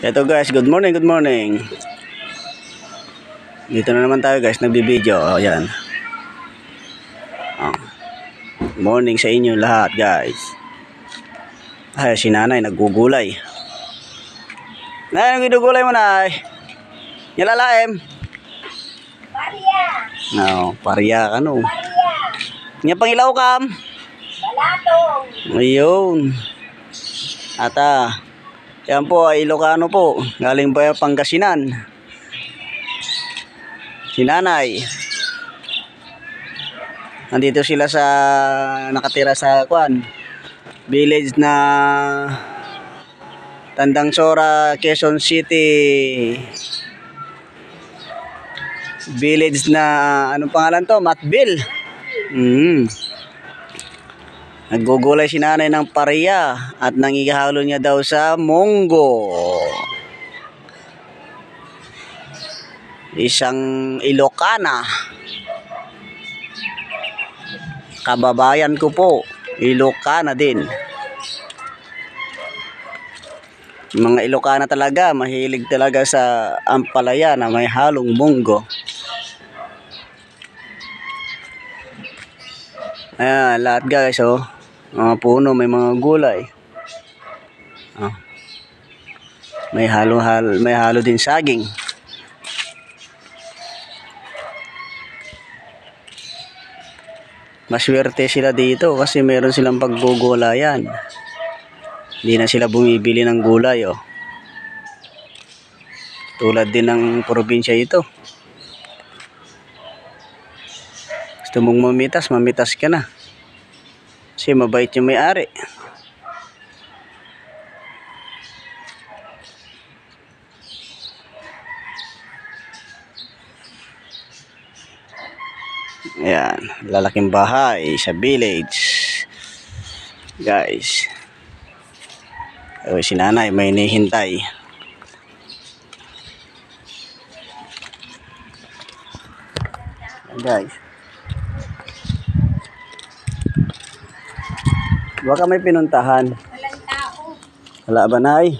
Ito guys, good morning, good morning. Dito na naman tayo guys, nagbibideo. Ayan. Morning sa inyo lahat guys. Ay, si nanay naggugulay. Nanay, nagugulay mo na. Nilalaim. Paria. No, pariya ka no. Nga pangilaw kam. Balatong. Ayun. Ata. Yan po ay Ilocano po. Galing pa Pangasinan. Si nanay. Nandito sila sa nakatira sa village na Tandang Sora, Quezon City. Village na anong pangalan to? Matbil. Naggugulay si nanay ng pariya at nangihalo niya daw sa munggo. Isang Ilocana. Kababayan ko po, Ilocana din. Mga Ilocana talaga, mahilig talaga sa ampalaya na may halong munggo. Ayan, lahat guys, oh. Mga puno, may mga gulay. Oh. May halo din saging. Maswerte sila dito kasi meron silang paggugulayan. Hindi na sila bumibili ng gulay, oh. Tulad din ng probinsya ito. Gusto mong mamitas ka na. Kasi mabait yung may-ari. Ayan, lalaking bahay sa village. Guys. O, si nanay may hinihintay. Guys. Baka may pinuntahan. Walang tao. Wala ba, nay?